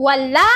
Wala!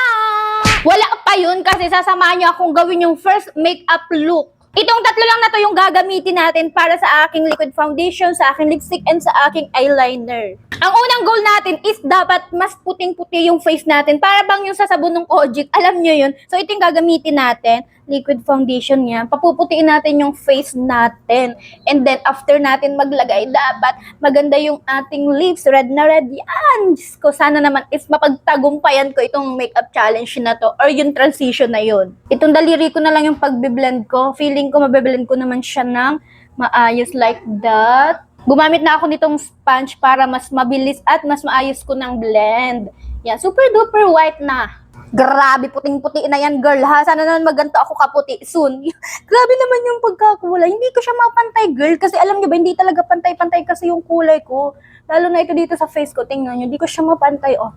Wala pa yun kasi sasamahan niyo akong gawin yung first makeup look. Itong tatlo lang na to yung gagamitin natin para sa aking liquid foundation, sa aking lipstick, and sa aking eyeliner. Ang unang goal natin is dapat mas puting-puti yung face natin. Para bang yung sa sabon ng Kojic, alam nyo yun. So ito yung gagamitin natin, liquid foundation niya. Papuputiin natin yung face natin. And then after natin maglagay, dapat maganda yung ating lips. Red na red yan. Diyos ko, sana naman is mapagtagumpayan ko itong makeup challenge na to or yung transition na yun. Itong daliri ko na lang yung pagbiblend ko. Feeling ko mabiblend ko naman siya ng maayos like that. Gumamit na ako nitong sponge para mas mabilis at mas maayos ko ng blend. Yan, super duper white na. Grabe, puting-puti na yan, girl, ha? Sana naman maganto ako kaputi soon. Grabe naman yung pagkakulay. Hindi ko siya mapantay, girl. Kasi alam niyo ba, hindi talaga pantay-pantay kasi yung kulay ko. Lalo na ito dito sa face ko. Tingnan niyo, hindi ko siya mapantay, oh.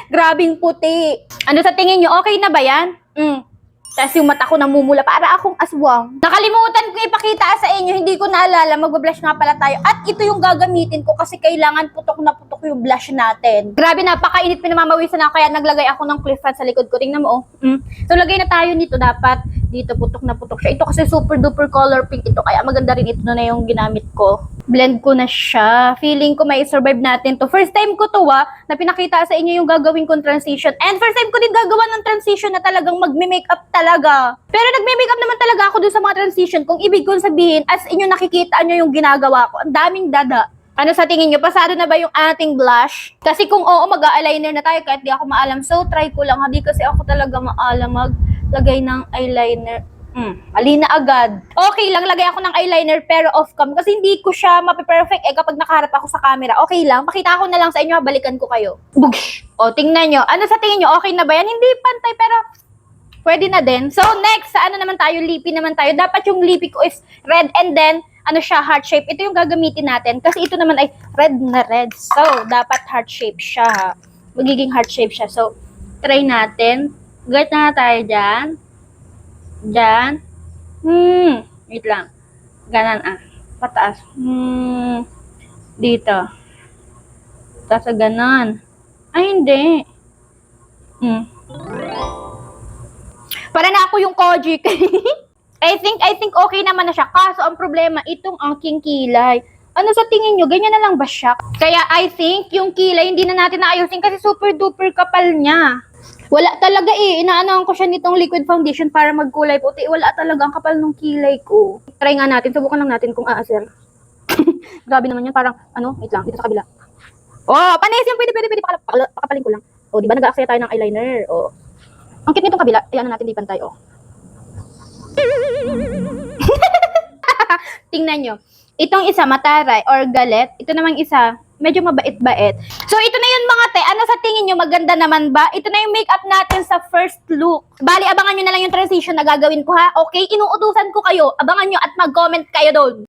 Grabing puti. Ano sa tingin niyo? Okay na ba yan? Tapos yung mata ko namumula para akong aswang. Nakalimutan ko ipakita sa inyo, hindi ko naalala, mag-blush nga pala tayo. At ito yung gagamitin ko kasi kailangan putok na putok yung blush natin. Grabe, napakainit, pinamamawisan ako kaya naglagay ako ng cliff fan sa likod ko. Tingnan mo, oh. So lagay na tayo nito, dapat dito putok na putok siya. Ito kasi super duper color pink ito, kaya maganda rin ito na yung ginamit ko. Blend ko na siya. Feeling ko may survive natin to. First time ko to na pinakita sa inyo yung gagawin kong transition. And first time ko din gagawa ng transition na talagang magme-makeup talaga. Pero nagme-makeup naman talaga ako dun sa mga transition. Kung ibig kong sabihin, as inyo nakikita nyo yung ginagawa ko, ang daming dada. Ano sa tingin nyo? Pasado na ba yung ating blush? Kasi kung oo, mag-eyeliner na tayo kahit di ako maalam. So, try ko lang. Hindi kasi ako talaga maalam maglagay ng eyeliner. Mali na agad. Okay lang, lagay ako ng eyeliner pero off-cam kasi hindi ko siya mape-perfect kapag nakaharap ako sa camera. Okay lang, pakita ko na lang sa inyo, balikan ko kayo. Bugsh! O, tingnan nyo. Ano sa tingin nyo? Okay na ba yan? Hindi pantay pero pwede na din. So, next, sa ano naman tayo? Lippy naman tayo. Dapat yung lippy ko is red and then, ano siya, heart shape. Ito yung gagamitin natin kasi ito naman ay red na red. So, dapat heart shape siya. Magiging heart shape siya. So, try natin. Guard na tayo dyan. Diyan. Wait lang. Ganan pataas. Dito. Tapos ganon. Ay, hindi. Para na ako yung Kojic. I think okay naman na siya. Kaso ang problema, itong aking kilay. Ano sa tingin nyo? Ganyan na lang ba siya? Kaya I think yung kilay, hindi na natin naayusin kasi super duper kapal niya. Wala talaga inaanohan ko siya nitong liquid foundation para magkulay puti. Wala talaga ang kapal ng kilay ko. Try nga natin. Subukan lang natin kung aaser. Grabe naman yun. Parang, wait lang. Dito sa kabila. Oh, panis yan. Pwede. Pakapalin ko lang. Oh, di ba nag-aaksaya tayo ng eyeliner? Oh. Ang cute nitong kabila. Ayan na natin, di pantay. Oh. Tingnan nyo. Itong isa, mataray or galet. Ito namang isa, medyo mabait-bait. So, ito na yun mga te. Ano sa tingin nyo? Maganda naman ba? Ito na yung makeup natin sa first look. Bali, abangan nyo na lang yung transition na gagawin ko, ha? Okay? Inuutusan ko kayo. Abangan nyo at mag-comment kayo doon.